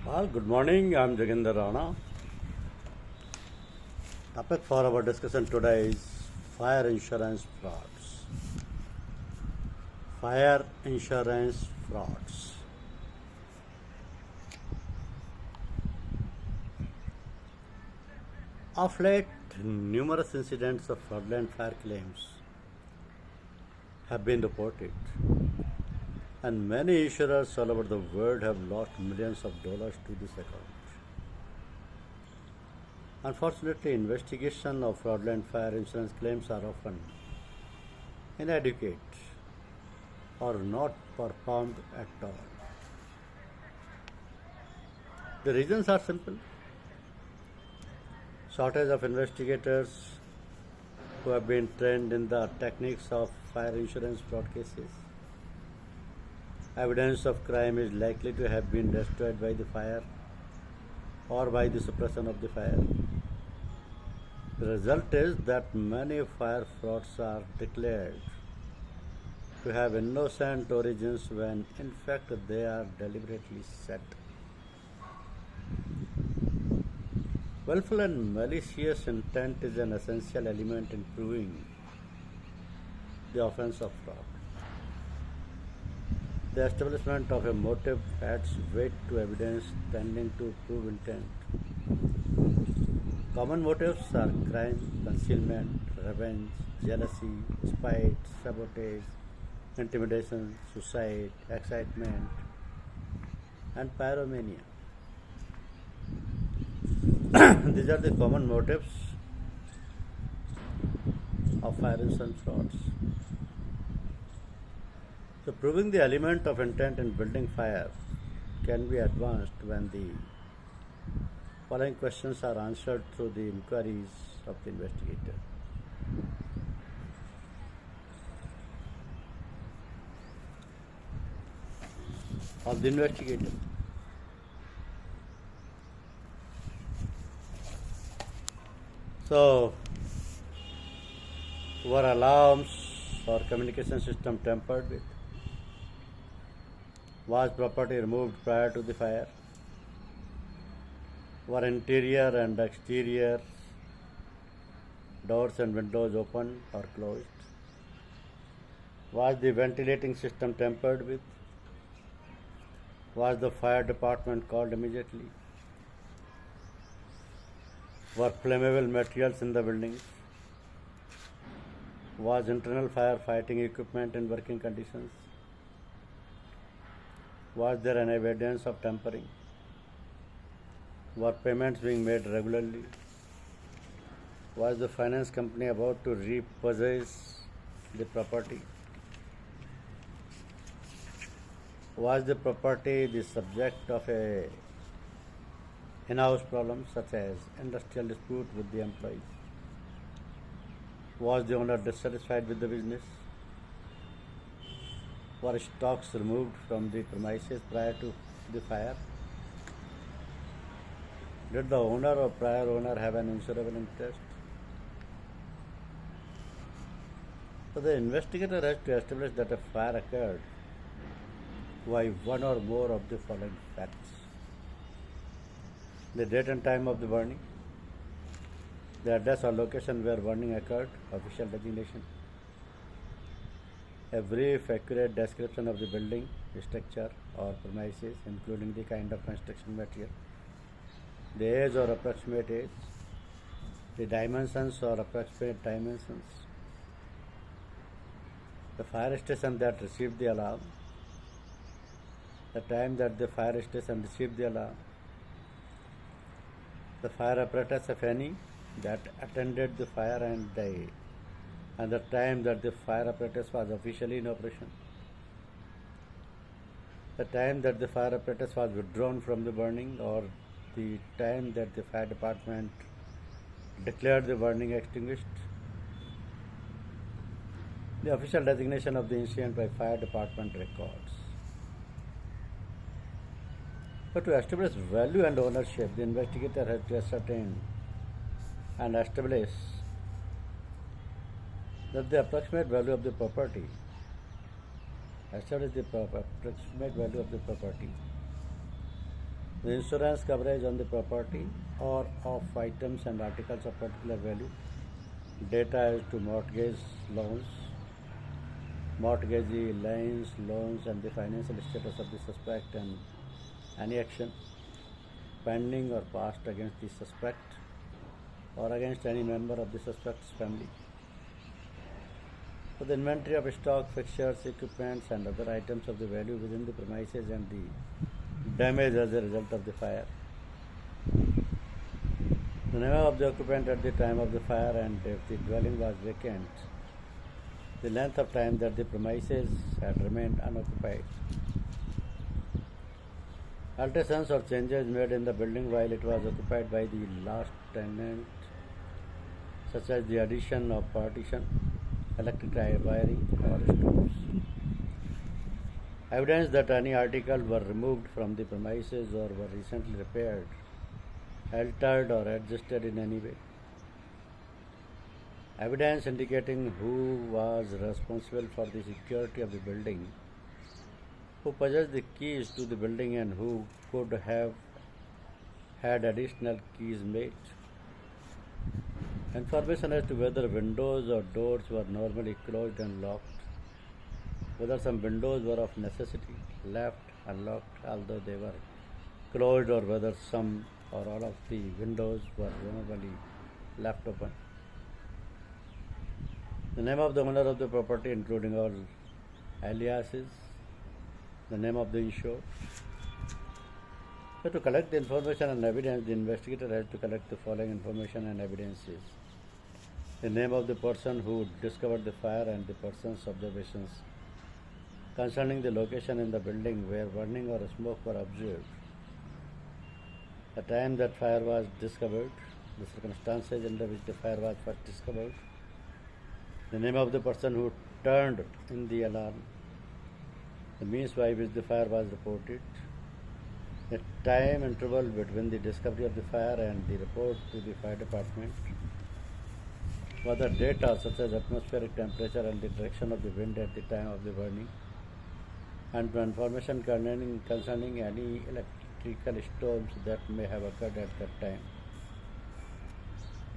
Well, good morning. I'm Jaginder Rana. Topic for our discussion today is fire insurance frauds. Fire insurance frauds. Of late, numerous incidents of fraudulent fire claims have been reported, and many insurers all over the world have lost millions of dollars to this account. Unfortunately, investigation of fraudulent fire insurance claims are often inadequate or not performed at all. The reasons are simple: shortage of investigators who have been trained in the techniques of fire insurance fraud cases. Evidence of crime is likely to have been destroyed by the fire or by the suppression of the fire. The result is that many fire frauds are declared to have innocent origins when in fact they are deliberately set. Willful and malicious intent is an essential element in proving the offense of fraud. The establishment of a motive adds weight to evidence tending to prove intent. Common motives are crime, concealment, revenge, jealousy, spite, sabotage, intimidation, suicide, excitement, and pyromania. These are the common motives of fire insurance frauds. So, proving the element of intent in building fire can be advanced when the following questions are answered through the inquiries of the investigator. Of the investigator. So, were alarms or communication system tampered with? Was property removed prior to the fire? Were interior and exterior doors and windows open or closed? Was the ventilating system tampered with? Was the fire department called immediately? Were flammable materials in the buildings? Was internal fire fighting equipment in working conditions? Was there an evidence of tampering? Were payments being made regularly? Was the finance company about to repossess the property? Was the property the subject of a in-house problem such as industrial dispute with the employees? Was the owner dissatisfied with the business? Were stocks removed from the premises prior to the fire? Did the owner or prior owner have an insurable interest? So the investigator has to establish that a fire occurred by one or more of the following facts: the date and time of the burning, the address or location where burning occurred, official designation, a brief, accurate description of the building, structure, or premises, including the kind of construction material, the age or approximate age, the dimensions or approximate dimensions, the fire station that received the alarm, the time that the fire station received the alarm, the fire apparatus, if any, that attended the fire and the time that the fire apparatus was officially in operation, the time that the fire apparatus was withdrawn from the burning, or the time that the fire department declared the burning extinguished, the official designation of the incident by fire department records. But to establish value and ownership, the investigator has to ascertain and establish that the approximate value of the property, approximate value of the property The insurance coverage on the property or of items and articles of particular value. Data as to loans, mortgagee, liens, loans, and the financial status of the suspect and any action pending or passed against the suspect or against any member of the suspect's family. So the inventory of stock, fixtures, equipments, and other items of the value within the premises and the damage as a result of the fire. The name of the occupant at the time of the fire, and if the dwelling was vacant, the length of time that the premises had remained unoccupied. Alterations or changes made in the building while it was occupied by the last tenant, such as the addition of partition, electric wiring, or stoves. Evidence that any article were removed from the premises or were recently repaired, altered, or adjusted in any way. Evidence indicating who was responsible for the security of the building, who possessed the keys to the building, and who could have had additional keys made. Information as to whether windows or doors were normally closed and locked, whether some windows were of necessity left unlocked although they were closed, or whether some or all of the windows were normally left open. The name of the owner of the property, including all aliases, the name of the insured. So to collect the information and evidence, the investigator has to collect the following information and evidences: the name of the person who discovered the fire and the person's observations concerning the location in the building where burning or smoke were observed, the time that fire was discovered, the circumstances under which the fire was first discovered, the name of the person who turned in the alarm, the means by which the fire was reported, the time interval between the discovery of the fire and the report to the fire department, whether data such as atmospheric temperature and the direction of the wind at the time of the burning, and information concerning any electrical storms that may have occurred at that time.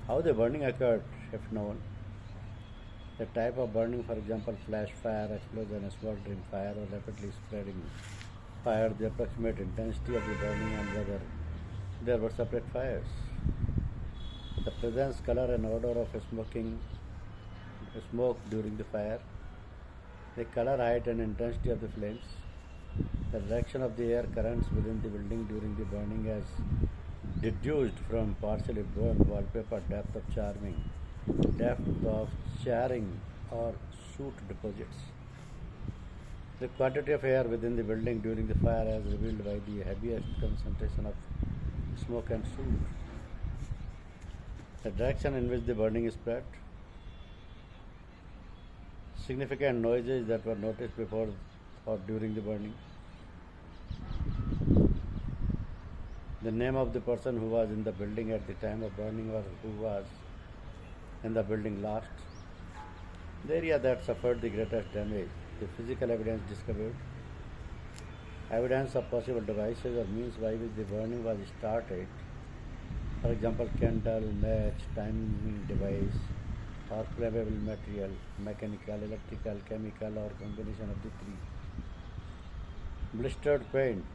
How the burning occurred, if known, the type of burning, for example, flash fire, explosion, smoldering fire, or rapidly spreading fire, the approximate intensity of the burning, and whether there were separate fires. The presence, color, and odor of smoke during the fire, the color, height, and intensity of the flames, the direction of the air currents within the building during the burning as deduced from partially burned wallpaper, depth of charring or soot deposits, the quantity of air within the building during the fire as revealed by the heaviest concentration of smoke and soot, the direction in which the burning spread, significant noises that were noticed before or during the burning, the name of the person who was in the building at the time of burning or who was in the building last, the area that suffered the greatest damage, the physical evidence discovered, evidence of possible devices or means by which the burning was started, for example, candle, match, timing device, or flammable material, mechanical, electrical, chemical, or combination of the three. Blistered paint,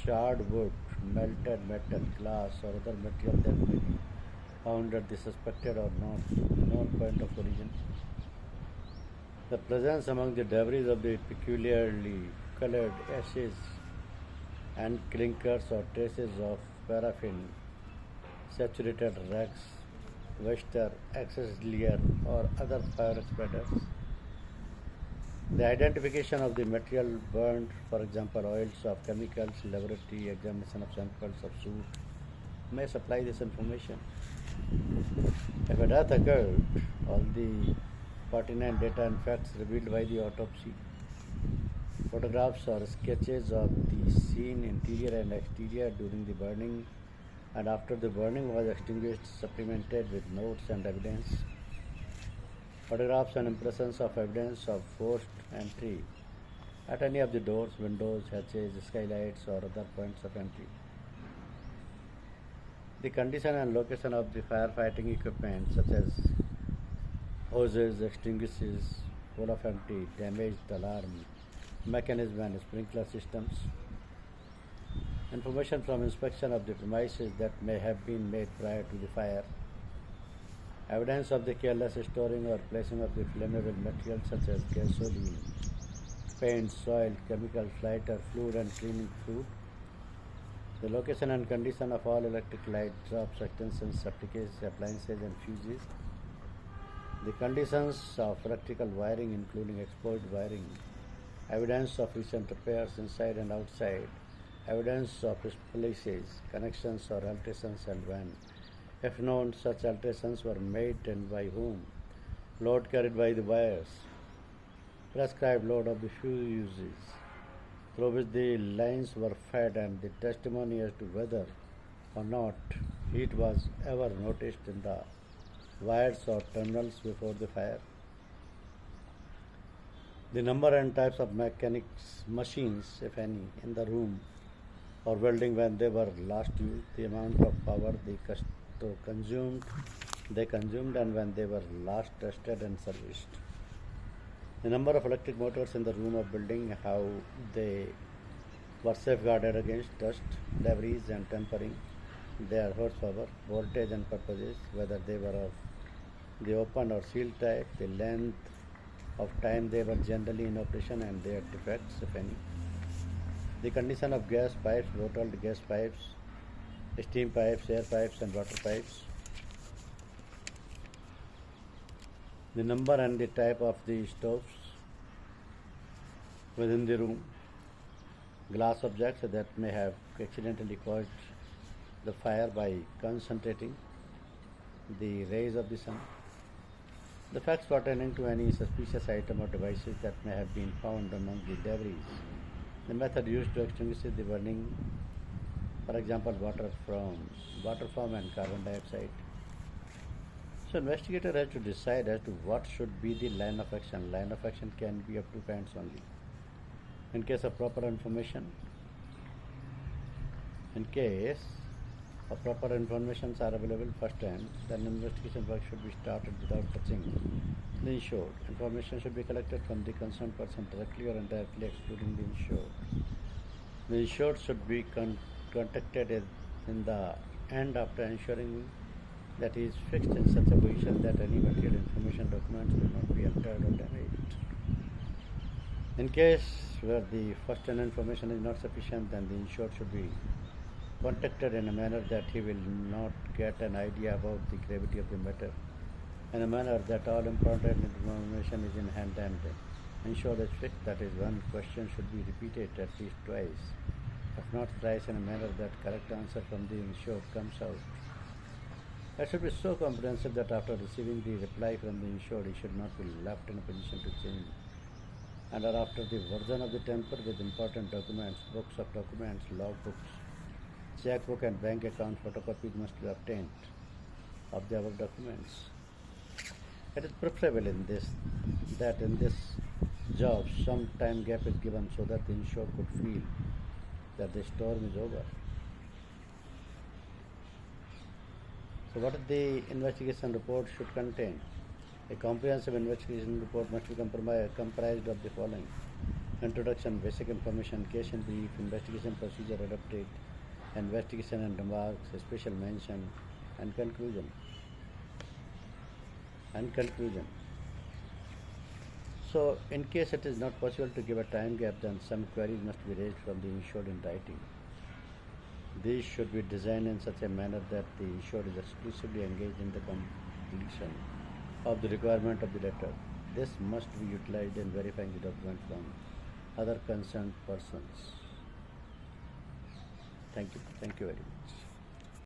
charred wood, melted metal, glass, or other material that may be found at the suspected or known point of origin. The presence among the debris of the peculiarly colored ashes and clinkers or traces of paraffin, saturated rags, vesture, excess layer, or other fire spreaders. The identification of the material burned, for example, oils of chemicals, laboratory examination of samples of soot, may supply this information. If a death occurred, all the pertinent data and facts revealed by the autopsy, photographs or sketches of the scene, interior and exterior during the burning and after the burning was extinguished, supplemented with notes and evidence, photographs and impressions of evidence of forced entry at any of the doors, windows, hatches, skylights, or other points of entry, The condition and location of the firefighting equipment such as hoses, extinguishers, full of empty, damaged alarm mechanism and sprinkler systems. Information from inspection of the premises that may have been made prior to the fire. Evidence of the careless storing or placing of the flammable materials such as gasoline, paint, soil, chemicals, lighter, fluid and cleaning fluid. The location and condition of all electric light drops, extensions, appliances and fuses. The conditions of electrical wiring including exposed wiring. Evidence of recent repairs inside and outside. Evidence of splices, connections or alterations and when. If known, such alterations were made and by whom. Load carried by the wires. Prescribed load of the fuses through which the lines were fed and the testimony as to whether or not heat was ever noticed in the wires or terminals before the fire. The number and types of mechanics machines, if any, in the room or building when they were last used, the amount of power they consumed and when they were last tested and serviced. The number of electric motors in the room or building, how they were safeguarded against dust, debris and tampering, their horsepower, voltage and purposes, whether they were of the open or sealed type, the length of time they were generally in operation and their defects, if any. The condition of gas pipes, bottled gas pipes, steam pipes, air pipes and water pipes. The number and the type of the stoves within the room. Glass objects that may have accidentally caused the fire by concentrating the rays of the sun. The facts pertaining to any suspicious item or devices that may have been found among the debris. The method used to extinguish the burning, for example, water foam and carbon dioxide. So investigator has to decide as to what should be the line of action. Line of action can be of two kinds only. In case of proper information, proper informations are available first hand, then investigation work should be started without touching the insured. Information should be collected from the concerned person directly or indirectly excluding the insured. The insured should be contacted in the end after ensuring that he is fixed in such a position that any material information documents will not be altered or damaged. In case where the first hand information is not sufficient, then the insured should be contacted in a manner that he will not get an idea about the gravity of the matter, in a manner that all important information is in hand and insured is fixed. That is, one question should be repeated at least twice, if not thrice, in a manner that correct answer from the insured comes out. It should be so comprehensive that after receiving the reply from the insured, he should not be left in a position to change. And after the version of the temper with important documents, books of documents, logbooks, checkbook and bank account photocopies must be obtained of the above documents. It is preferable that in this job some time gap is given so that the insured could feel that the storm is over. So what the investigation report should contain? A comprehensive investigation report must be comprised of the following: introduction, basic information, case in brief, investigation procedure adopted, investigation and remarks, a special mention, and conclusion. So, in case it is not possible to give a time gap, then some queries must be raised from the insured in writing. These should be designed in such a manner that the insured is exclusively engaged in the completion of the requirement of the letter. This must be utilized in verifying the document from other concerned persons. Thank you very much.